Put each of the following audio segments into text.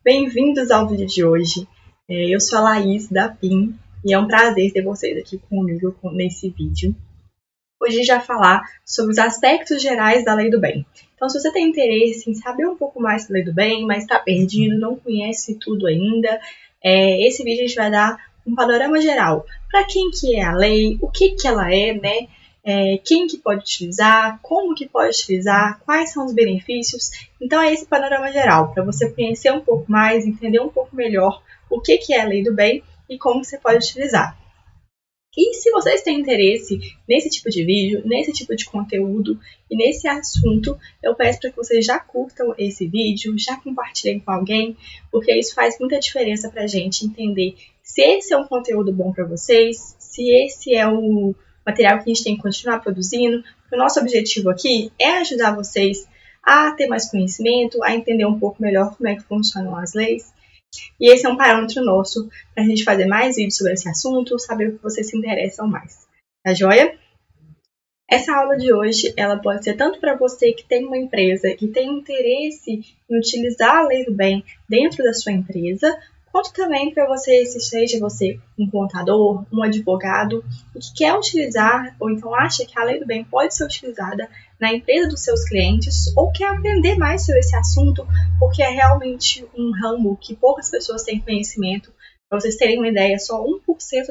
Bem-vindos ao vídeo de hoje. Eu sou a Laís da PIN e é um prazer ter vocês aqui comigo nesse vídeo. Hoje a gente vai falar sobre os aspectos gerais da Lei do Bem. Então, se você tem interesse em saber um pouco mais da Lei do Bem, mas está perdido, não conhece tudo ainda, esse vídeo a gente vai dar um panorama geral. Para quem que é a lei, o que que ela é, né? Quem que pode utilizar, como que pode utilizar, quais são os benefícios. Então é esse panorama geral, para você conhecer um pouco mais, entender um pouco melhor o que que é a Lei do Bem e como você pode utilizar. E se vocês têm interesse nesse tipo de vídeo, nesse tipo de conteúdo e nesse assunto, eu peço para que vocês já curtam esse vídeo, já compartilhem com alguém, porque isso faz muita diferença para a gente entender se esse é um conteúdo bom para vocês, se esse é o material que a gente tem que continuar produzindo. O nosso objetivo aqui é ajudar vocês a ter mais conhecimento, a entender um pouco melhor como é que funcionam as leis. E esse é um parâmetro nosso para a gente fazer mais vídeos sobre esse assunto, saber o que vocês se interessam mais. Tá joia? Essa aula de hoje, ela pode ser tanto para você que tem uma empresa, que tem interesse em utilizar a Lei do Bem dentro da sua empresa, quanto também para você, se seja você um contador, um advogado, e que quer utilizar, ou então acha que a Lei do Bem pode ser utilizada na empresa dos seus clientes, ou quer aprender mais sobre esse assunto, porque é realmente um ramo que poucas pessoas têm conhecimento. Para vocês terem uma ideia, só 1%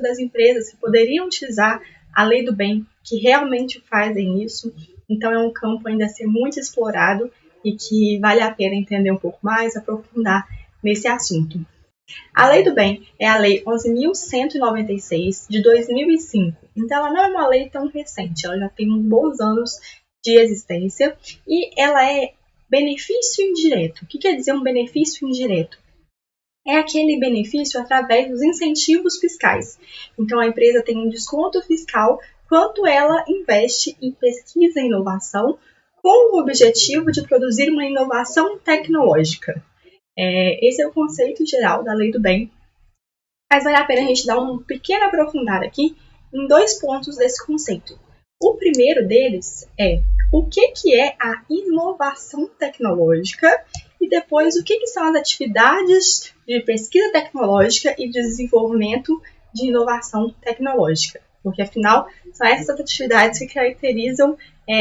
das empresas que poderiam utilizar a Lei do Bem, que realmente fazem isso. Então é um campo ainda a ser muito explorado e que vale a pena entender um pouco mais, aprofundar nesse assunto. A Lei do Bem é a Lei 11.196 de 2005, então ela não é uma lei tão recente, ela já tem uns bons anos de existência e ela é benefício indireto. O que quer dizer um benefício indireto? É aquele benefício através dos incentivos fiscais. Então a empresa tem um desconto fiscal quanto ela investe em pesquisa e inovação com o objetivo de produzir uma inovação tecnológica. Esse é o conceito geral da Lei do Bem, mas vale a pena a gente dar um pequeno aprofundado aqui em 2 pontos desse conceito. O primeiro deles é o que é a inovação tecnológica e depois o que são as atividades de pesquisa tecnológica e de desenvolvimento de inovação tecnológica, porque afinal são essas atividades que caracterizam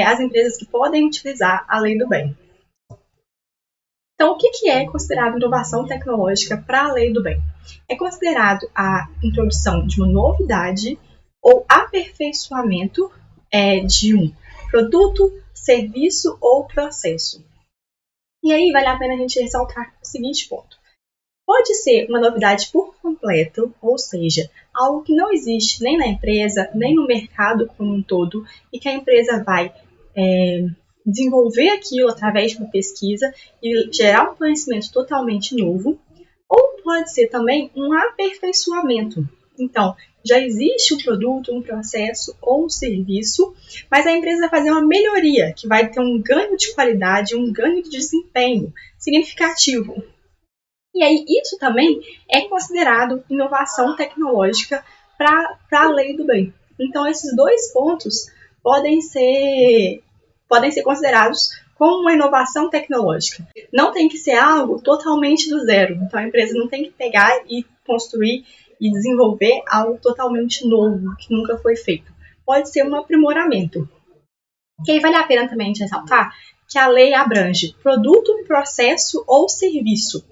as empresas que podem utilizar a Lei do Bem. Então, o que é considerado inovação tecnológica para a Lei do Bem? É considerado a introdução de uma novidade ou aperfeiçoamento de um produto, serviço ou processo. E aí vale a pena a gente ressaltar o seguinte ponto. Pode ser uma novidade por completo, ou seja, algo que não existe nem na empresa, nem no mercado como um todo, e que a empresa vai desenvolver aquilo através de uma pesquisa e gerar um conhecimento totalmente novo, ou pode ser também um aperfeiçoamento. Então, já existe um produto, um processo ou um serviço, mas a empresa vai fazer uma melhoria, que vai ter um ganho de qualidade, um ganho de desempenho significativo. E aí, isso também é considerado inovação tecnológica para a Lei do Bem. Então, esses 2 pontos podem ser considerados como uma inovação tecnológica. Não tem que ser algo totalmente do zero. Então, a empresa não tem que pegar e construir e desenvolver algo totalmente novo, que nunca foi feito. Pode ser um aprimoramento. E aí vale a pena também a gente ressaltar que a lei abrange produto, processo ou serviço.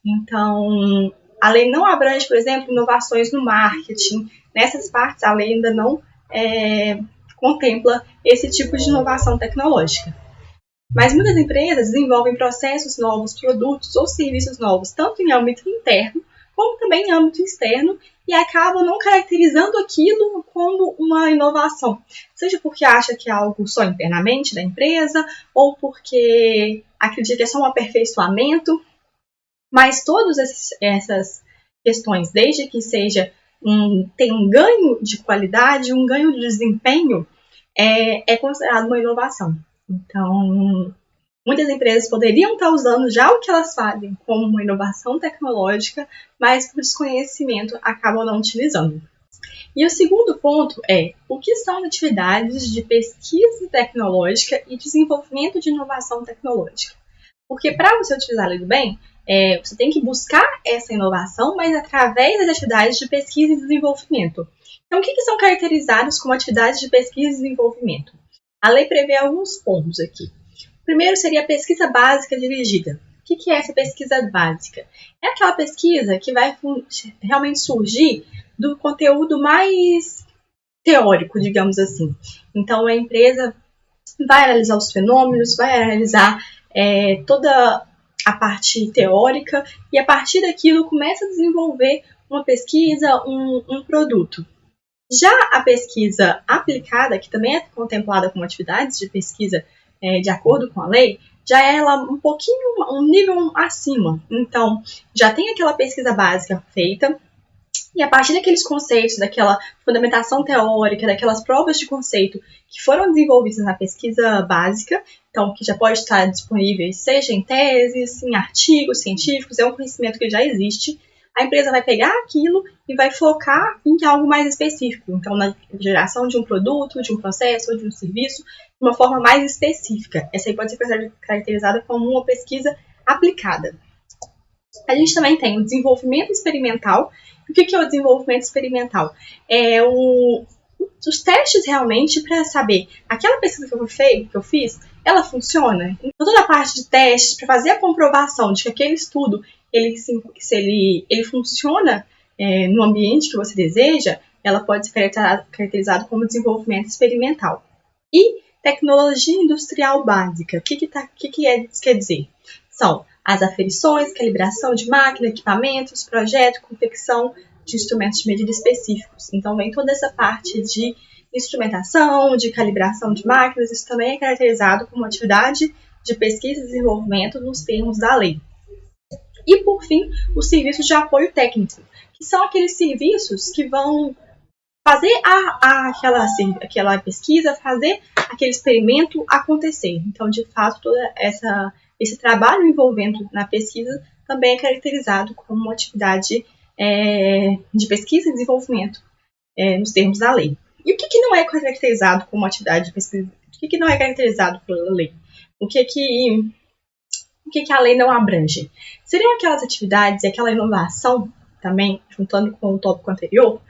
Então, a lei não abrange, por exemplo, inovações no marketing. Nessas partes, a lei ainda não contempla esse tipo de inovação tecnológica. Mas muitas empresas desenvolvem processos novos, produtos ou serviços novos, tanto em âmbito interno, como também em âmbito externo, e acabam não caracterizando aquilo como uma inovação. Seja porque acha que é algo só internamente da empresa, ou porque acredita que é só um aperfeiçoamento. Mas todas essas questões, desde que tenha um ganho de qualidade, um ganho de desempenho, é considerado uma inovação. Então, muitas empresas poderiam estar usando já o que elas fazem como uma inovação tecnológica, mas por desconhecimento acabam não utilizando. E o segundo ponto é o que são atividades de pesquisa tecnológica e desenvolvimento de inovação tecnológica. Porque para você utilizar a Lei do Bem, você tem que buscar essa inovação, mas através das atividades de pesquisa e desenvolvimento. Então, o que são caracterizados como atividades de pesquisa e desenvolvimento? A lei prevê alguns pontos aqui. O primeiro seria a pesquisa básica dirigida. O que é essa pesquisa básica? É aquela pesquisa que vai realmente surgir do conteúdo mais teórico, digamos assim. Então, a empresa vai analisar os fenômenos, vai analisar toda a parte teórica e a partir daquilo começa a desenvolver uma pesquisa, um produto. Já a pesquisa aplicada, que também é contemplada como atividades de pesquisa de acordo com a lei, já é ela um nível acima. Então, já tem aquela pesquisa básica feita, e a partir daqueles conceitos, daquela fundamentação teórica, daquelas provas de conceito que foram desenvolvidas na pesquisa básica, então que já pode estar disponível, seja em teses, em artigos científicos, é um conhecimento que já existe, a empresa vai pegar aquilo e vai focar em algo mais específico. Então, na geração de um produto, de um processo ou de um serviço, de uma forma mais específica. Essa aí pode ser caracterizada como uma pesquisa aplicada. A gente também tem o desenvolvimento experimental. O que é o desenvolvimento experimental? Os testes realmente para saber aquela pesquisa que eu fiz, ela funciona? Então, toda a parte de testes para fazer a comprovação de que aquele estudo ele funciona no ambiente que você deseja, ela pode ser caracterizada como desenvolvimento experimental. E tecnologia industrial básica. O que quer dizer? São as aferições, calibração de máquina, equipamentos, projeto, confecção de instrumentos de medida específicos. Então, vem toda essa parte de instrumentação, de calibração de máquinas, isso também é caracterizado como atividade de pesquisa e desenvolvimento nos termos da lei. E, por fim, os serviços de apoio técnico, que são aqueles serviços que vão fazer aquela pesquisa, fazer aquele experimento acontecer. Então, de fato, todo esse trabalho envolvendo na pesquisa também é caracterizado como uma atividade de pesquisa e desenvolvimento nos termos da lei. E o que não é caracterizado como atividade de pesquisa? O que não é caracterizado pela lei? O que a lei não abrange? Seriam aquelas atividades e aquela inovação, também, juntando com o tópico anterior,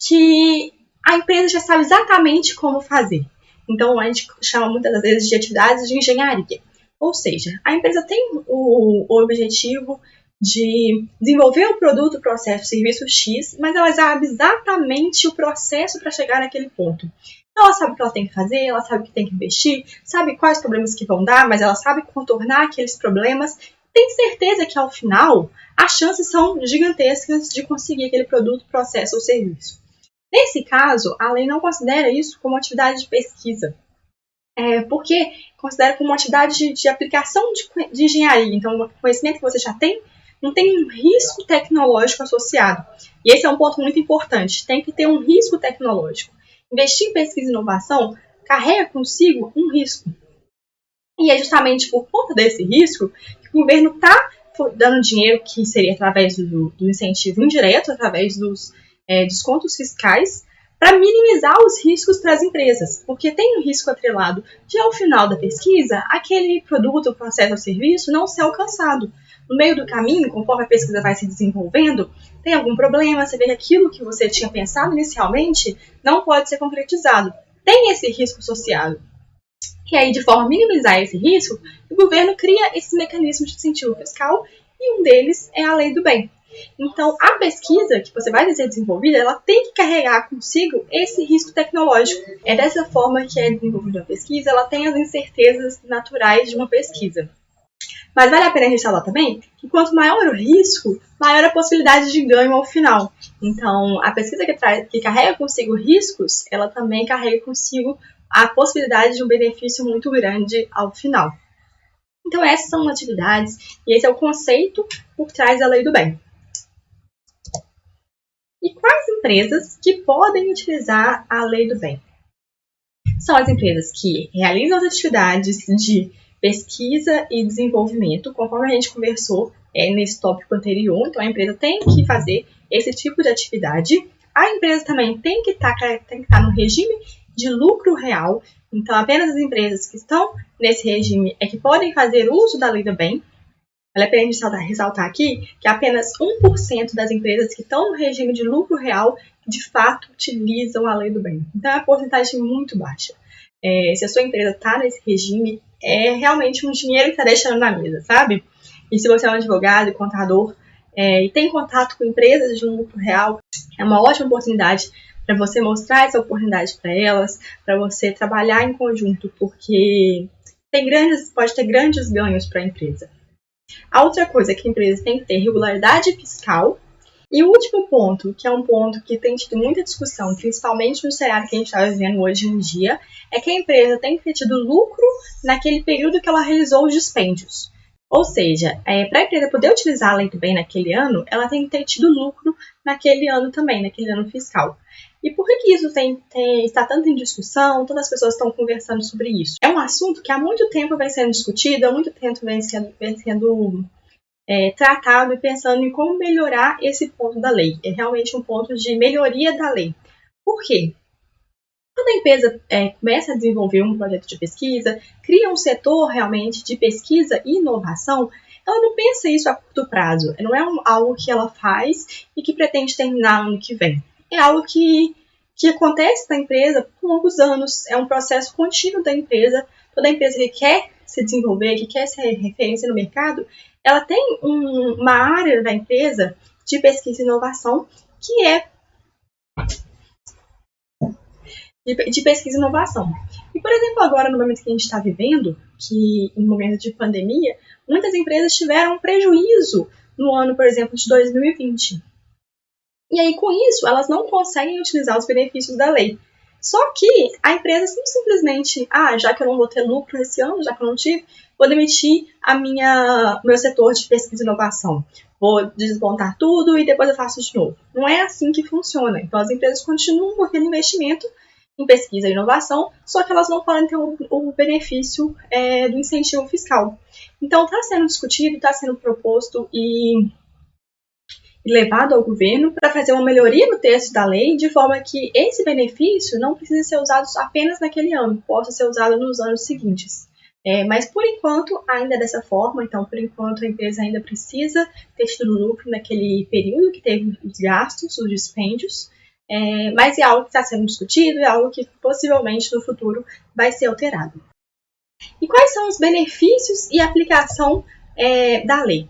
que a empresa já sabe exatamente como fazer. Então, a gente chama muitas vezes de atividades de engenharia. Ou seja, a empresa tem o objetivo de desenvolver o produto, processo, serviço X, mas ela sabe exatamente o processo para chegar naquele ponto. Então, ela sabe o que ela tem que fazer, ela sabe o que tem que investir, sabe quais problemas que vão dar, mas ela sabe contornar aqueles problemas. Tem certeza que, ao final, as chances são gigantescas de conseguir aquele produto, processo ou serviço. Nesse caso, a lei não considera isso como atividade de pesquisa, porque considera como uma atividade de aplicação de engenharia. Então, o conhecimento que você já tem não tem um risco tecnológico associado. E esse é um ponto muito importante. Tem que ter um risco tecnológico. Investir em pesquisa e inovação carrega consigo um risco. E é justamente por conta desse risco que o governo está dando dinheiro, que seria através do incentivo indireto, através dos descontos fiscais, para minimizar os riscos para as empresas, porque tem um risco atrelado de, ao final da pesquisa, aquele produto, processo ou serviço não ser alcançado. No meio do caminho, conforme a pesquisa vai se desenvolvendo, tem algum problema, você vê que aquilo que você tinha pensado inicialmente não pode ser concretizado. Tem esse risco associado. E aí, de forma a minimizar esse risco, o governo cria esses mecanismos de incentivo fiscal e um deles é a Lei do Bem. Então, a pesquisa que você vai ser desenvolvida, ela tem que carregar consigo esse risco tecnológico. É dessa forma que é desenvolvida a pesquisa, ela tem as incertezas naturais de uma pesquisa. Mas vale a pena ressaltar também que quanto maior o risco, maior a possibilidade de ganho ao final. Então, a pesquisa que carrega consigo riscos, ela também carrega consigo a possibilidade de um benefício muito grande ao final. Então, essas são atividades e esse é o conceito por trás da Lei do Bem. E quais empresas que podem utilizar a Lei do Bem? São as empresas que realizam as atividades de pesquisa e desenvolvimento, conforme a gente conversou nesse tópico anterior. Então, a empresa tem que fazer esse tipo de atividade. A empresa também tem que estar no regime de lucro real. Então, apenas as empresas que estão nesse regime é que podem fazer uso da Lei do Bem. Vale a pena ressaltar aqui que apenas 1% das empresas que estão no regime de lucro real de fato utilizam a lei do bem. Então é uma porcentagem muito baixa. Se a sua empresa está nesse regime, é realmente um dinheiro que está deixando na mesa, sabe? E se você é um advogado e contador e tem contato com empresas de lucro real, é uma ótima oportunidade para você mostrar essa oportunidade para elas, para você trabalhar em conjunto, porque pode ter grandes ganhos para a empresa. A outra coisa é que a empresa tem que ter regularidade fiscal. E o último ponto, que é um ponto que tem tido muita discussão, principalmente no cenário que a gente está vivendo hoje em dia, é que a empresa tem que ter tido lucro naquele período que ela realizou os dispêndios. Ou seja, para a empresa poder utilizar a lei do bem naquele ano, ela tem que ter tido lucro naquele ano também, naquele ano fiscal. E por que isso está tanto em discussão? Todas as pessoas estão conversando sobre isso. É um assunto que há muito tempo vem sendo discutido, há muito tempo vem sendo tratado e pensando em como melhorar esse ponto da lei. É realmente um ponto de melhoria da lei. Por quê? Quando a empresa começa a desenvolver um projeto de pesquisa, cria um setor realmente de pesquisa e inovação, ela não pensa isso a curto prazo. Não é algo que ela faz e que pretende terminar no ano que vem. É algo que acontece na empresa por longos anos. É um processo contínuo da empresa. Toda empresa que quer se desenvolver, que quer ser referência no mercado, ela tem uma área da empresa de pesquisa e inovação que é de pesquisa e inovação. E, por exemplo, agora, no momento que a gente está vivendo, que em momento de pandemia, muitas empresas tiveram um prejuízo no ano, por exemplo, de 2020. E aí, com isso, elas não conseguem utilizar os benefícios da lei. Só que a empresa simplesmente, já que eu não vou ter lucro esse ano, já que eu não tive, vou demitir meu setor de pesquisa e inovação. Vou desmontar tudo e depois eu faço de novo. Não é assim que funciona. Então, as empresas continuam com aquele investimento em pesquisa e inovação, só que elas não podem ter o benefício do incentivo fiscal. Então, está sendo discutido, está sendo proposto e levado ao governo para fazer uma melhoria no texto da lei, de forma que esse benefício não precise ser usado apenas naquele ano, possa ser usado nos anos seguintes. Mas, por enquanto, ainda é dessa forma. Então, por enquanto, a empresa ainda precisa ter tido lucro naquele período que teve os gastos, os dispêndios, mas é algo que está sendo discutido, é algo que possivelmente no futuro vai ser alterado. E quais são os benefícios e aplicação da lei?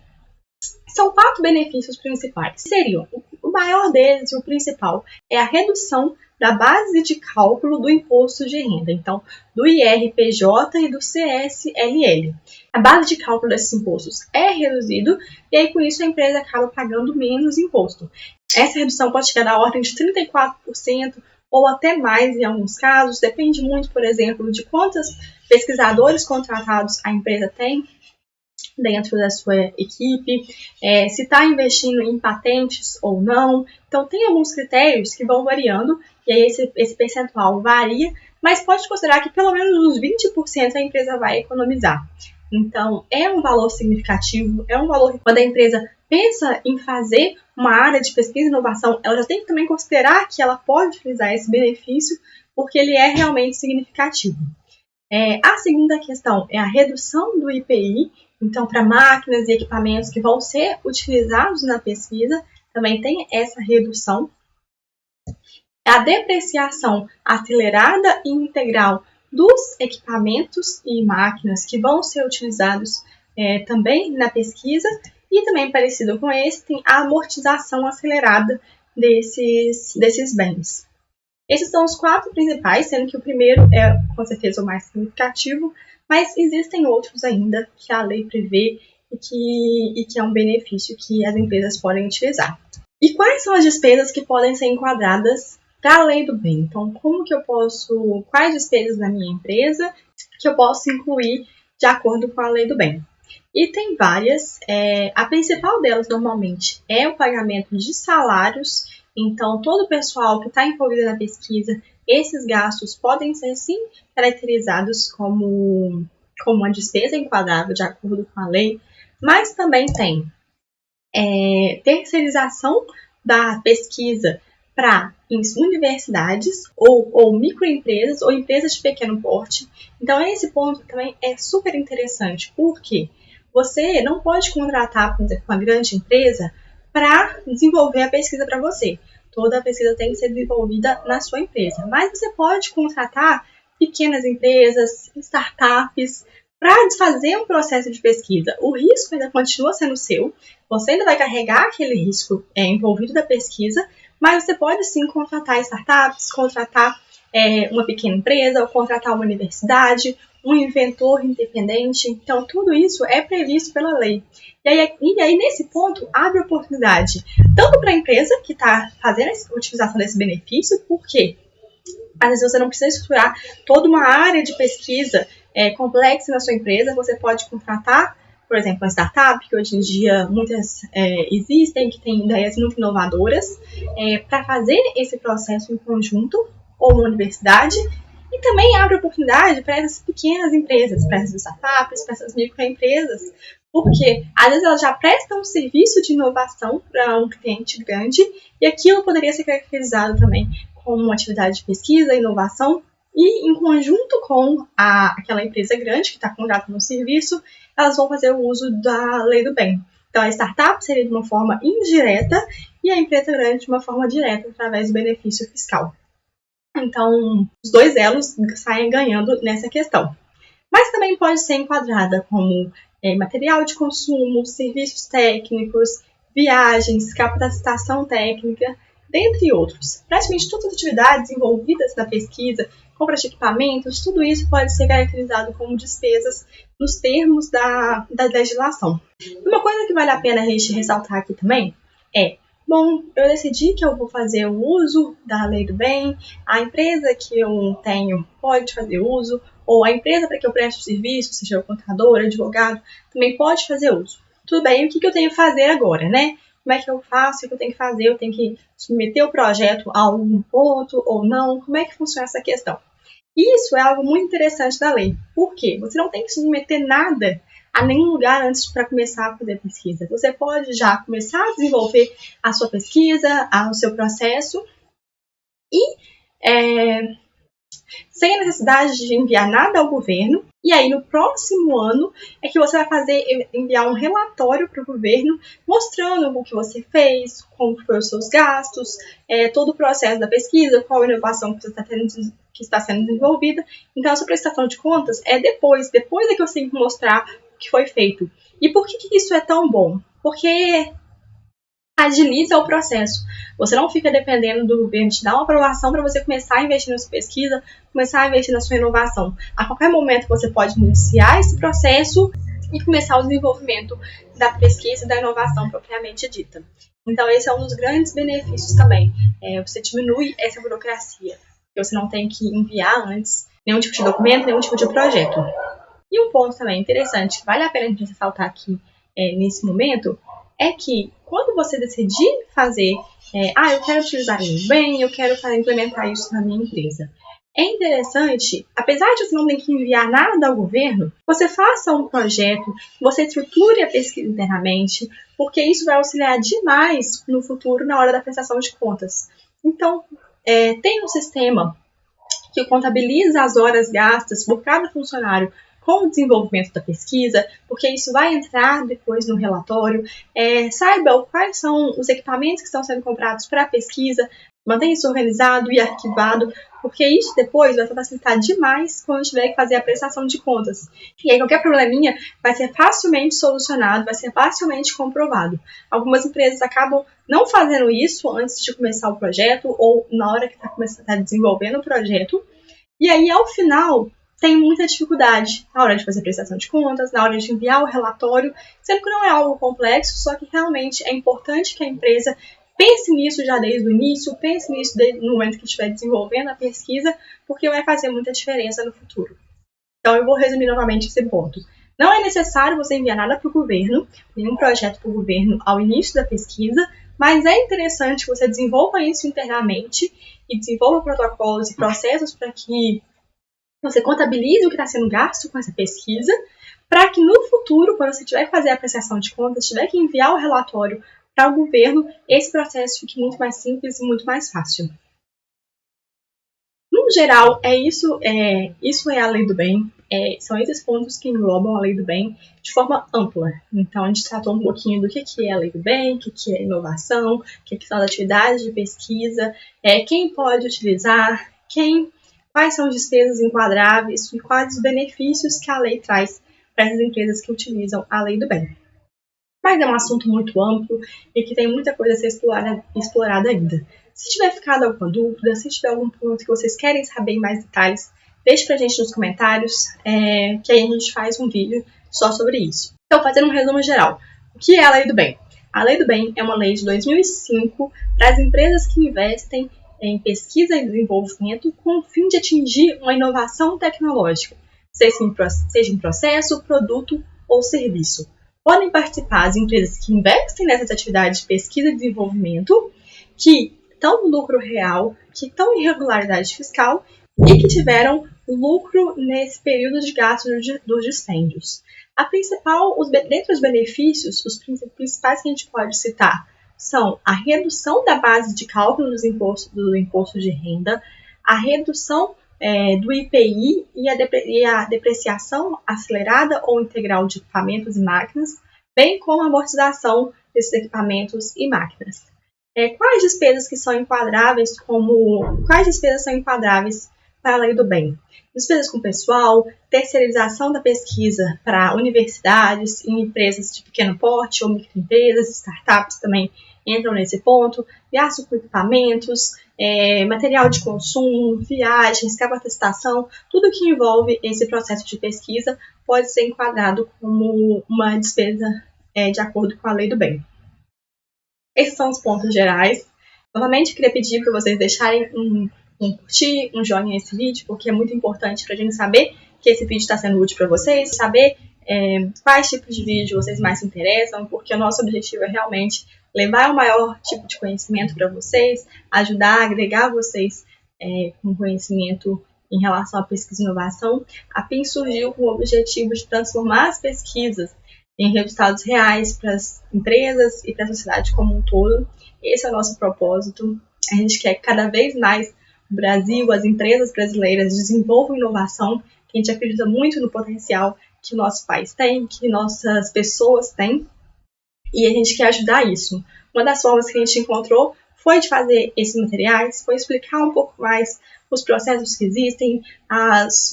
São 4 benefícios principais. Seriam, o maior deles e o principal é a redução da base de cálculo do imposto de renda, então do IRPJ e do CSLL. A base de cálculo desses impostos é reduzido e aí com isso a empresa acaba pagando menos imposto. Essa redução pode chegar da ordem de 34% ou até mais em alguns casos, depende muito, por exemplo, de quantos pesquisadores contratados a empresa tem dentro da sua equipe, se está investindo em patentes ou não. Então, tem alguns critérios que vão variando, e aí esse percentual varia, mas pode considerar que pelo menos uns 20% a empresa vai economizar. Então, é um valor significativo, é um valor que quando a empresa pensa em fazer uma área de pesquisa e inovação, ela já tem que também considerar que ela pode utilizar esse benefício, porque ele é realmente significativo. A segunda questão é a redução do IPI, então para máquinas e equipamentos que vão ser utilizados na pesquisa, também tem essa redução. A depreciação acelerada e integral dos equipamentos e máquinas que vão ser utilizados também na pesquisa, e também parecido com esse, tem a amortização acelerada desses bens. Esses são os 4 principais, sendo que o primeiro é com certeza o mais significativo, mas existem outros ainda que a lei prevê e que é um benefício que as empresas podem utilizar. E quais são as despesas que podem ser enquadradas para a lei do bem? Então, quais despesas da minha empresa que eu posso incluir de acordo com a lei do bem? E tem várias. A principal delas, normalmente, é o pagamento de salários. Então, todo o pessoal que está envolvido na pesquisa, esses gastos podem ser, sim, caracterizados como uma despesa enquadrável de acordo com a lei, mas também tem terceirização da pesquisa para universidades ou microempresas ou empresas de pequeno porte. Então, esse ponto também é super interessante. Por quê? você não pode contratar, por exemplo, uma grande empresa para desenvolver a pesquisa para você. Toda a pesquisa tem que ser desenvolvida na sua empresa. Mas você pode contratar pequenas empresas, startups, para fazer um processo de pesquisa. O risco ainda continua sendo seu, você ainda vai carregar aquele risco envolvido da pesquisa, mas você pode sim contratar startups, contratar uma pequena empresa, ou contratar uma universidade, um inventor independente. Então, tudo isso é previsto pela lei. E aí, nesse ponto, abre oportunidade tanto para a empresa que está fazendo a utilização desse benefício, porque às vezes você não precisa estruturar toda uma área de pesquisa complexa na sua empresa, você pode contratar, por exemplo, uma startup, que hoje em dia muitas existem, que têm ideias muito inovadoras, para fazer esse processo em conjunto, ou uma universidade, e também abre oportunidade para essas pequenas empresas, para essas startups, para essas microempresas, porque às vezes elas já prestam um serviço de inovação para um cliente grande, e aquilo poderia ser caracterizado também como uma atividade de pesquisa, inovação, e em conjunto com aquela empresa grande que está contratando um serviço, elas vão fazer o uso da lei do bem. Então, a startup seria de uma forma indireta e a empresa grande de uma forma direta, através do benefício fiscal. Então, os dois elos saem ganhando nessa questão. Mas também pode ser enquadrada como material de consumo, serviços técnicos, viagens, capacitação técnica, dentre outros. Praticamente todas as atividades envolvidas na pesquisa, compra de equipamentos, tudo isso pode ser caracterizado como despesas nos termos da legislação. Uma coisa que vale a pena a gente ressaltar aqui também é: bom, eu decidi que eu vou fazer o uso da lei do bem, a empresa que eu tenho pode fazer uso, ou a empresa para que eu preste o serviço, seja o contador, advogado, também pode fazer uso. Tudo bem, o que eu tenho que fazer agora, né? Como é que eu faço? O que eu tenho que fazer? Eu tenho que submeter o projeto a algum ponto ou não? Como é que funciona essa questão? Isso é algo muito interessante da lei. Por quê? Você não tem que submeter nada a nenhum lugar antes para começar a fazer a pesquisa. Você pode já começar a desenvolver a sua pesquisa, o seu processo e sem a necessidade de enviar nada ao governo. E aí, no próximo ano, é que você vai enviar um relatório para o governo mostrando o que você fez, como foram os seus gastos, todo o processo da pesquisa, qual a inovação que está sendo desenvolvida. Então, a sua prestação de contas é depois é que você tem que mostrar o que foi feito. E por que isso é tão bom? Porque agiliza o processo. Você não fica dependendo do governo te dar uma aprovação para você começar a investir na sua pesquisa, começar a investir na sua inovação. A qualquer momento você pode iniciar esse processo e começar o desenvolvimento da pesquisa e da inovação propriamente dita. Então, esse é um dos grandes benefícios também. Você diminui essa burocracia, porque você não tem que enviar antes nenhum tipo de documento, nenhum tipo de projeto. E um ponto também interessante, que vale a pena a gente ressaltar aqui nesse momento, é que quando você decidir fazer, eu quero utilizar isso bem, eu quero implementar isso na minha empresa. É interessante, apesar de você não ter que enviar nada ao governo, você faça um projeto, você estruture a pesquisa internamente, porque isso vai auxiliar demais no futuro na hora da prestação de contas. Então, tem um sistema que contabiliza as horas gastas por cada funcionário com o desenvolvimento da pesquisa, porque isso vai entrar depois no relatório. Saiba quais são os equipamentos que estão sendo comprados para a pesquisa, mantenha isso organizado e arquivado, porque isso depois vai facilitar demais quando tiver que fazer a prestação de contas. E aí qualquer probleminha vai ser facilmente solucionado, vai ser facilmente comprovado. Algumas empresas acabam não fazendo isso antes de começar o projeto ou na hora que está desenvolvendo o projeto, e aí ao final tem muita dificuldade na hora de fazer a prestação de contas, na hora de enviar o relatório, sendo que não é algo complexo, só que realmente é importante que a empresa pense nisso já desde o início, pense nisso no momento que estiver desenvolvendo a pesquisa, porque vai fazer muita diferença no futuro. Então, eu vou resumir novamente esse ponto. Não é necessário você enviar nada para o governo, nenhum projeto para o governo ao início da pesquisa, mas é interessante que você desenvolva isso internamente e desenvolva protocolos e processos para que você contabilize o que está sendo gasto com essa pesquisa, para que no futuro, quando você tiver que fazer a apreciação de contas, tiver que enviar o relatório para o governo, esse processo fique muito mais simples e muito mais fácil. No geral, isso é a lei do bem. são esses pontos que englobam a Lei do Bem de forma ampla. Então, a gente tratou um pouquinho do que é a Lei do Bem, o que é inovação, o que são as atividades de pesquisa, quem pode utilizar, quais são as despesas enquadráveis e quais os benefícios que a lei traz para essas empresas que utilizam a Lei do Bem. Mas é um assunto muito amplo e que tem muita coisa a ser explorada ainda. Se tiver ficado alguma dúvida, se tiver algum ponto que vocês querem saber em mais detalhes, deixe pra gente nos comentários, que aí a gente faz um vídeo só sobre isso. Então, fazendo um resumo geral, o que é a Lei do Bem? A Lei do Bem é uma lei de 2005 para as empresas que investem em pesquisa e desenvolvimento com o fim de atingir uma inovação tecnológica, seja em processo, produto ou serviço. Podem participar as empresas que investem nessas atividades de pesquisa e desenvolvimento, que estão no lucro real, que estão em regularidade fiscal e que tiveram lucro nesse período de gasto dos dispêndios. Dentre os benefícios, os principais que a gente pode citar são a redução da base de cálculo do imposto de renda, a redução do IPI e a depreciação acelerada ou integral de equipamentos e máquinas, bem como a amortização desses equipamentos e máquinas. Quais despesas são enquadráveis para a Lei do Bem? Despesas com pessoal, terceirização da pesquisa para universidades e empresas de pequeno porte ou microempresas, startups também entram nesse ponto, gasto com equipamentos, material de consumo, viagens, capacitação, tudo que envolve esse processo de pesquisa pode ser enquadrado como uma despesa de acordo com a Lei do Bem. Esses são os pontos gerais. Novamente, queria pedir para vocês deixarem um curtir, um joinha nesse vídeo, porque é muito importante para a gente saber que esse vídeo está sendo útil para vocês, saber quais tipos de vídeo vocês mais se interessam, porque o nosso objetivo é realmente levar o maior tipo de conhecimento para vocês, ajudar a agregar vocês com conhecimento em relação à pesquisa e inovação. A PIN surgiu com o objetivo de transformar as pesquisas em resultados reais para as empresas e para a sociedade como um todo. Esse é o nosso propósito. A gente quer que cada vez mais o Brasil, as empresas brasileiras desenvolvam inovação, que a gente acredita muito no potencial que o nosso país tem, que nossas pessoas têm, e a gente quer ajudar isso. Uma das formas que a gente encontrou foi de fazer esses materiais, foi explicar um pouco mais os processos que existem,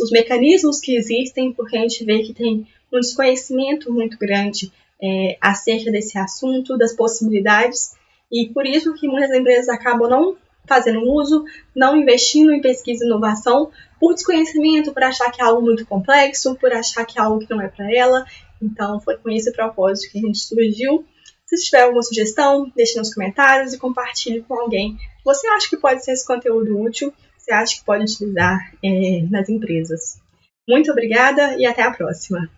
os mecanismos que existem, porque a gente vê que tem um desconhecimento muito grande acerca desse assunto, das possibilidades, e por isso que muitas empresas acabam não fazendo uso, não investindo em pesquisa e inovação, por desconhecimento, por achar que é algo muito complexo, por achar que é algo que não é para ela. Então, foi com esse propósito que a gente surgiu. Se tiver alguma sugestão, deixe nos comentários e compartilhe com alguém. Você acha que pode ser esse conteúdo útil? Você acha que pode utilizar nas empresas? Muito obrigada e até a próxima!